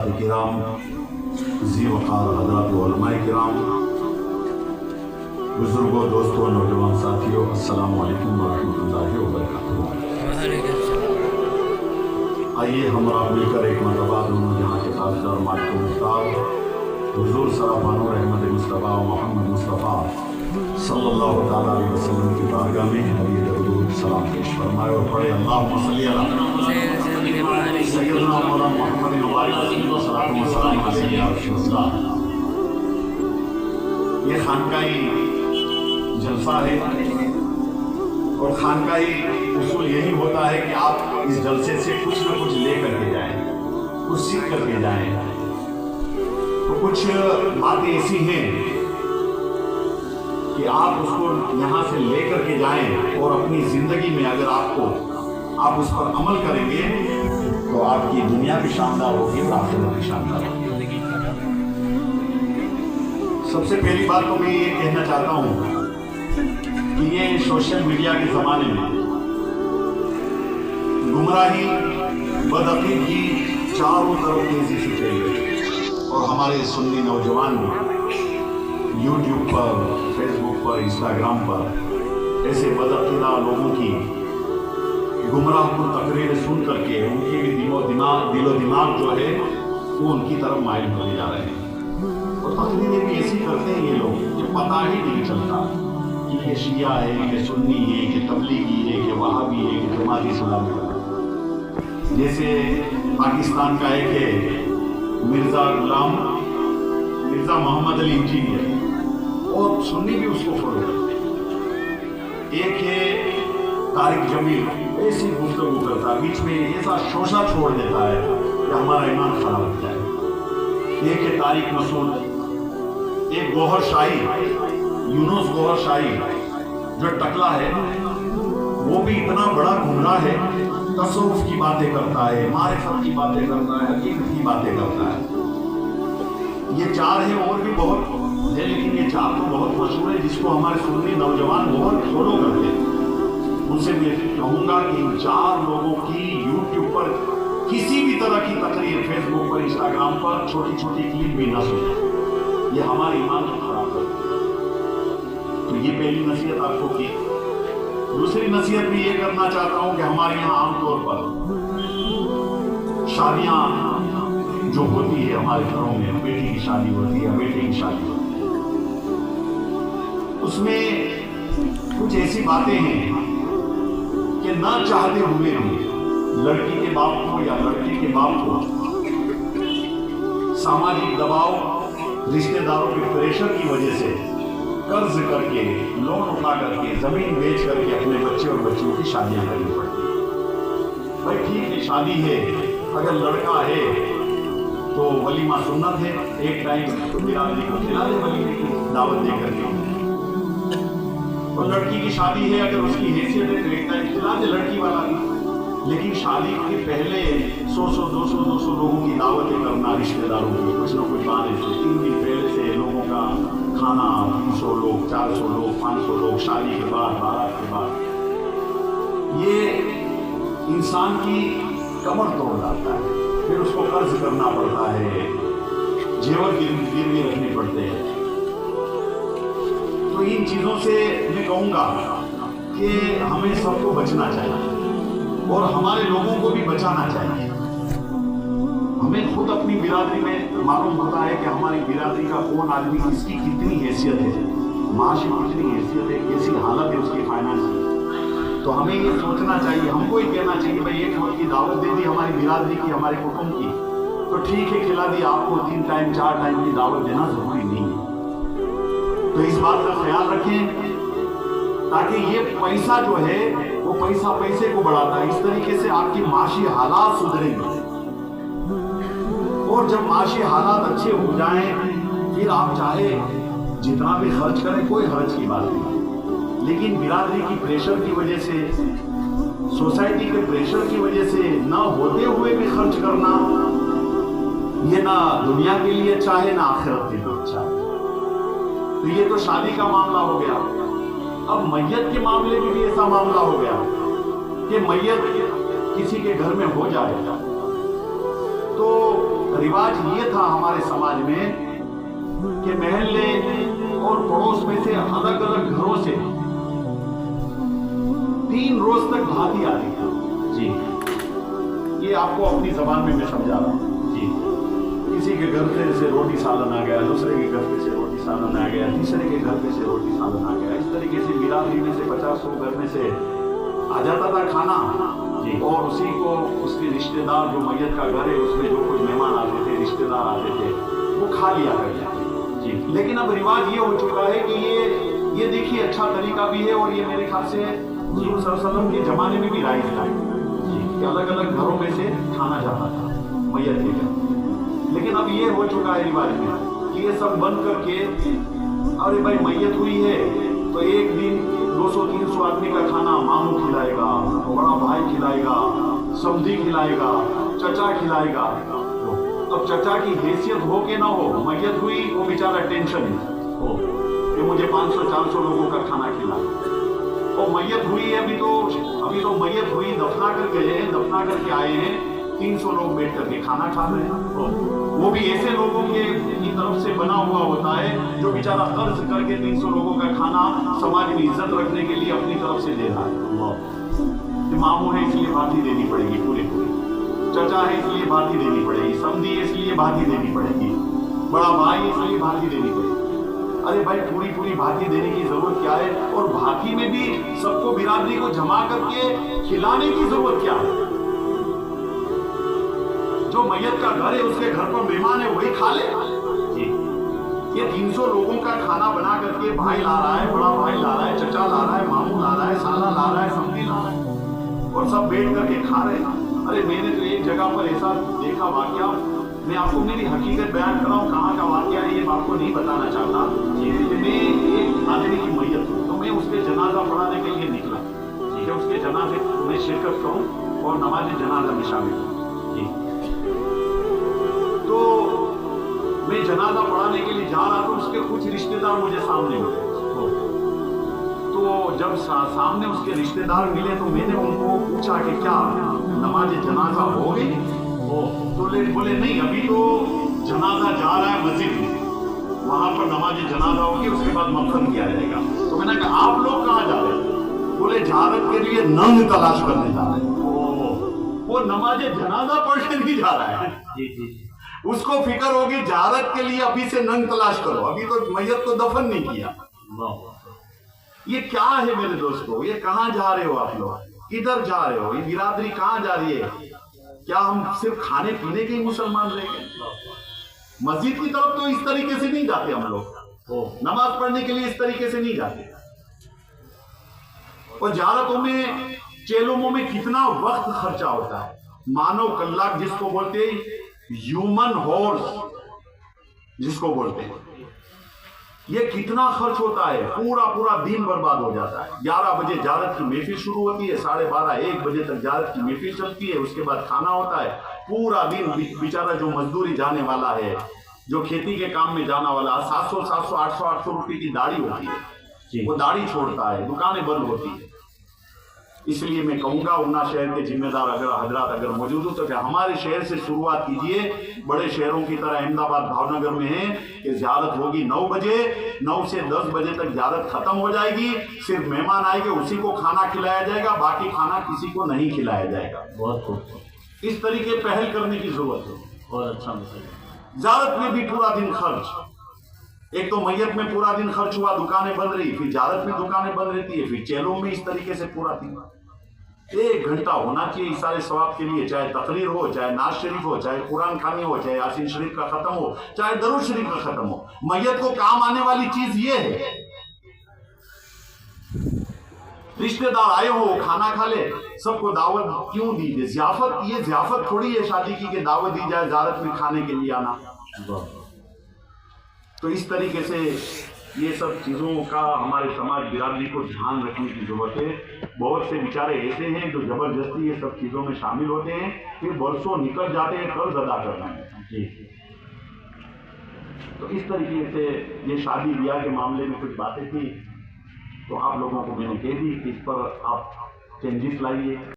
किराम, ज़ी वक़ार हज़रात उलमाए किराम, बुज़ुर्गों, दोस्तों, नौजवान साथियों, अस्सलामु अलैकुम व रहमतुल्लाहि व बरकातुहू। आइए हमरा मिलकर एक मरतबा दोनों जहाँ के ताजदार मालिक मुख्तार हुज़ूर सराफानूर अहमद मुस्तफ़ा मोहम्मद मुस्तफ़ा सल्लल्लाहु तआला अलैहि वसल्लम की बारगाह में हदीये दरूद सलाम पेश फरमाए और पढ़े अल्लाहुम्मा सल्ली अला सय्यदना मौलाना मुहम्मद व आलिहि व सल्लल्लाहु अलैहि वसल्लम। ये खानकाही जलसा है और खानकाही उसूल यही होता है कि आप इस जलसे से कुछ न कुछ ले करके जाएं, कुछ सीख करके जाएं। तो कुछ बातें ऐसी हैं कि आप उसको यहाँ से ले करके जाएं और अपनी जिंदगी में अगर आप उस पर अमल करेंगे तो आपकी दुनिया भी शानदार होगी और आखिरत भी शानदार होगी। सबसे पहली बात तो मैं ये कहना चाहता हूँ कि ये सोशल मीडिया के ज़माने में गुमराही बदअकीदगी चारों तरफ तेजी से फैल रही है और हमारे सुन्नी नौजवान भी यूट्यूब पर, फेसबुक पर, इंस्टाग्राम पर ऐसे बदअकीदा लोगों की गुमराह कुन तकरीरें सुन करके उनके भी दिलो दिमाग जो है वो उनकी तरफ माइल होने जा रहे हैं। और तकरीरें भी ऐसी करते हैं ये लोग कि पता ही नहीं चलता कि ये शिया है, कि सुन्नी है, कि तबलीगी है, कि वहाबी है, कि जमात इस्लामी है। जैसे पाकिस्तान का एक है मिर्ज़ा मोहम्मद अली इंजीनियर और सुन्नी भी उसको फॉलो करते हैं। एक है तारिक जमील, ऐसी गुफ्तगू करता है, बीच में ऐसा शोशा छोड़ देता है कि हमारा ईमान खराब हो जाए। एक है तारिक मसूद, एक गौहर शाही, यूनुस गौहर शाही जो टकला है, वो भी इतना बड़ा गुमराह है, तसव्वुफ की बातें करता है, मारिफत की बातें करता है, हकीकत की बातें करता है। ये चार है, और भी बहुत है, लेकिन ये चार तो बहुत मशहूर है जिसको हमारे सुन्नी नौजवान बहुत फॉलो करते हैं। उनसे मैं कहूँगा कि इन चार लोगों की यूट्यूब पर किसी भी तरह की तकरीर, फेसबुक पर, इंस्टाग्राम पर छोटी छोटी क्लिप भी ना सुने, ये हमारे ईमान को खराब करता है। तो ये पहली नसीहत आपको की। दूसरी नसीहत भी ये करना चाहता हूँ कि हमारे यहाँ आमतौर पर शादियाँ जो होती है हमारे घरों में, बेटी की शादी होती है, बेटे की शादी होती है, उसमें कुछ ऐसी बातें हैं कि ना चाहते हुए भी लड़की के बाप को या लड़के के बाप को सामाजिक दबाव, रिश्तेदारों के प्रेशर की वजह से कर्ज करके, लोन उठा करके, जमीन बेच करके अपने बच्चे और बच्चियों की शादियां करनी पड़ती है। भाई ठीक है, शादी है, अगर लड़का है तो वलीमा सुन्नत है, एक टाइम बिरादरी को खिला दे वलीमे की दावत दे करके। और लड़की की शादी है, अगर उसकी हैसियत है तो एक टाइम खिला दे लड़की वाला भी। लेकिन शादी के पहले 100-200 लोगों की दावतें करना, रिश्तेदारों की कुछ न कुछ बहाने से 3 दिन पहले से लोगों का खाना, 300 लोग, 400 लोग, 500 लोग, शादी के बाद, बारात के बाद, ये इंसान की कमर तोड़ डालता है। फिर उसको कर्ज करना पड़ता है, जेवर गिरवी रखने पड़ते हैं। तो इन चीज़ों से मैं कहूँगा कि हमें सबको बचना चाहिए और हमारे लोगों को भी बचाना चाहिए। हमें खुद अपनी बिरादरी में मालूम होता है कि हमारी बिरादरी का कौन आदमी, इसकी कितनी हैसियत है, माशी कितनी हैसियत है, कैसी हालत है उसकी फाइनेंस की। तो हमें ये सोचना चाहिए, हमको ही कहना चाहिए भाई एक वक्त की दावत दे दी हमारी बिरादरी की, हमारे कुटुंब की, तो ठीक है खिला दी। आपको 3 टाइम 4 टाइम की दावत देना जरूरी नहीं है। तो इस बात का ख्याल रखें ताकि ये पैसा जो है वो पैसा पैसे को बढ़ाता है। इस तरीके से आपकी माशी हालात सुधरेंगे और जब माशी हालात अच्छे हो जाएं फिर आप चाहे जितना भी खर्च करें, कोई हर्ज की बात नहीं। लेकिन बिरादरी की प्रेशर की वजह से, सोसाइटी के प्रेशर की वजह से ना होते हुए भी खर्च करना, ये ना दुनिया के लिए अच्छा है ना आखिरत के लिए अच्छा है। तो ये तो शादी का मामला हो गया। अब मैयत के मामले में भी ऐसा मामला हो गया कि मैयत किसी के घर में हो जाएगा तो रिवाज ये था हमारे समाज में कि महल्ले और पड़ोस में से अलग अलग घरों से 3 रोज तक भाती आ रही थी जी। ये आपको अपनी जबान में मैं समझा रहा हूँ जी। किसी के घर पे से रोटी सालन आ गया, दूसरे के घर पे से रोटी सालन आ गया, तीसरे के घर पे से रोटी सालन आ गया। इस तरीके से बिरादरी में से 50-100 घर में से आ जाता था खाना जी। और उसी को उसके रिश्तेदार, जो मैयत का घर है उसमें जो कुछ मेहमान आते थे, रिश्तेदार आते थे, वो खा लिया करते जी। लेकिन अब रिवाज ये हो चुका है कि ये देखिए अच्छा तरीका भी है, और ये मेरे ख्याल से हुजूर सल्लल्लाहु अलैहि वसल्लम के जमाने में भी राइज था कि अलग अलग घरों में से खाना जाता था मैयत के घर। लेकिन अब ये हो चुका है रिवाज में कि ये सब बंद करके, अरे भाई मैयत हुई है तो एक दिन 200-300 आदमी का खाना मामू खिलाएगा, बड़ा भाई खिलाएगा, समधी खिलाएगा, चचा खिलाएगा। अब चचा की हैसियत हो के ना हो, मैयत हुई वो बेचारा टेंशन हो कि मुझे 500-400 लोगों का खाना खिलाए। और मैयत हुई है अभी तो मैयत हुई, दफना कर गए हैं, दफना करके आए हैं, 300 लोग बैठ करके खाना खा रहे हैं। वो भी ऐसे लोगों की तरफ से बना हुआ होता है जो बेचारा कर्ज करके 300 लोगों का खाना समाज में इज्जत रखने के लिए अपनी तरफ से दे रहा है। मामू है इसलिए भाती देनी पड़ेगी पूरी, चचा है इसलिए भाती देनी पड़ेगी, समधी है इसलिए भाती देनी पड़ेगी, बड़ा भाई इसलिए भाती देनी पड़ेगी। अरे भाई पूरी भाती देने की जरूरत क्या है? और भाती में भी सबको बिरादरी को जमा करके खिलाने की जरूरत क्या है? जो मैयत का घर है उसके घर पर मेहमान है वही खा ले जी। ये 300 लोगों का खाना बना करके भाई ला रहा है, बड़ा भाई ला रहा है, चचा ला रहा है, मामू ला रहा है, साला ला रहा है, समधी ला रहा है, और सब बैठ करके खा रहे हैं। अरे मैंने तो एक जगह पर ऐसा देखा वाकया, मैं आपको मेरी हकीकत बयान कर रहा हूँ, कहाँ का वाकया है ये मैं आपको नहीं बताना चाहता। मैं एक आदमी की मैयत हूँ तो मैं उसके जनाजा पढ़ाने के लिए निकला, ठीक है, उसके जनाजे में शिरकत करूँ और नमाज जनाजा में शामिल हूँ जी। तो मैं जनाजा पढ़ाने के लिए जा रहा था, उसके कुछ रिश्तेदार मुझे सामने मिले। तो जब सामने उसके रिश्तेदार मिले तो मैंने उनको पूछा कि क्या नमाज जनाजा हो गई? तो बोले नहीं, अभी तो जनाजा जा रहा है मस्जिद में, वहां पर नमाज जनाजा होगी, उसके बाद मफन किया जाएगा। तो मैंने कहा आप लोग कहाँ जा रहे हैं? बोले जारत के लिए नंग तलाश करने जा रहे हैं। वो नमाज जनाजा पढ़ने नहीं जा रहा है, उसको फिक्र होगी जारत के लिए अभी से नंग तलाश करो, अभी तो मैयत को दफन नहीं किया। ये क्या है मेरे दोस्तों? ये कहाँ जा रहे हो आप लोग? किधर जा रहे हो? ये बिरादरी कहाँ जा रही है? क्या हम सिर्फ खाने पीने के ही मुसलमान रह गए? मस्जिद की तरफ तो इस तरीके से नहीं जाते हम लोग, नमाज पढ़ने के लिए इस तरीके से नहीं जाते। और ज़ियारतों में, चेलोमों में कितना वक्त खर्चा होता है। मानव कल्लाक जिसको बोलते हैं, ह्यूमन हॉर्स जिसको बोलते हैं, ये कितना खर्च होता है, पूरा दिन बर्बाद हो जाता है। 11 बजे ज़ियारत की महफिल शुरू होती है, 12:30-1 बजे तक ज़ियारत की महफिल चलती है, उसके बाद खाना होता है। पूरा दिन बेचारा जो मजदूरी जाने वाला है, जो खेती के काम में जाना वाला, 700, 800 रुपए की दाढ़ी होती है, वो दाढ़ी छोड़ता है, दुकानें बंद होती है। इसलिए मैं कहूँगा उन्ना शहर के जिम्मेदार हजरात अगर मौजूद हो तो क्या हमारे शहर से शुरुआत कीजिए। बड़े शहरों की तरह अहमदाबाद, भावनगर में है कि ज़ियारत होगी 9 बजे, 9 से 10 बजे तक ज़ियारत खत्म हो जाएगी। सिर्फ मेहमान आएंगे, उसी को खाना खिलाया जाएगा, बाकी खाना किसी को नहीं खिलाया जाएगा। बहुत खूब, इस तरीके पहल करने की जरूरत है। बहुत अच्छा मसला। ज़ियारत में भी पूरा दिन खर्च, एक तो मैयत में पूरा दिन खर्च हुआ, दुकानें बंद रही, फिर ज़ियारत में दुकानें बंद रहती है, फिर चेलों में इस तरीके से पूरा दिन 1 घंटा होना चाहिए इसारे सवाब के लिए। चाहे तकरीर हो, चाहे नाज शरीफ हो, चाहे कुरान खानी हो, चाहे यासीन शरीफ का खत्म हो, चाहे दरूद शरीफ का खत्म हो। मैयत को काम आने वाली चीज ये है, रिश्तेदार आए हो खाना खा ले, सबको दावत क्यों दी? ज़ियाफत, ये ज़ियाफत थोड़ी है शादी की कि दावत दी जाए ज़ियारत में खाने के लिए आना। तो इस तरीके से ये सब चीज़ों का हमारे समाज बिरादरी को ध्यान रखने की जरूरत है। बहुत से बेचारे ऐसे हैं जो जबरदस्ती ये सब चीज़ों में शामिल होते हैं, फिर बरसों निकल जाते हैं कर्ज अदा करना है जी। तो इस तरीके से ये शादी ब्याह के मामले में कुछ बातें थी, तो आप लोगों को मैंने कह दी कि इस पर आप चेंजेस लाइए।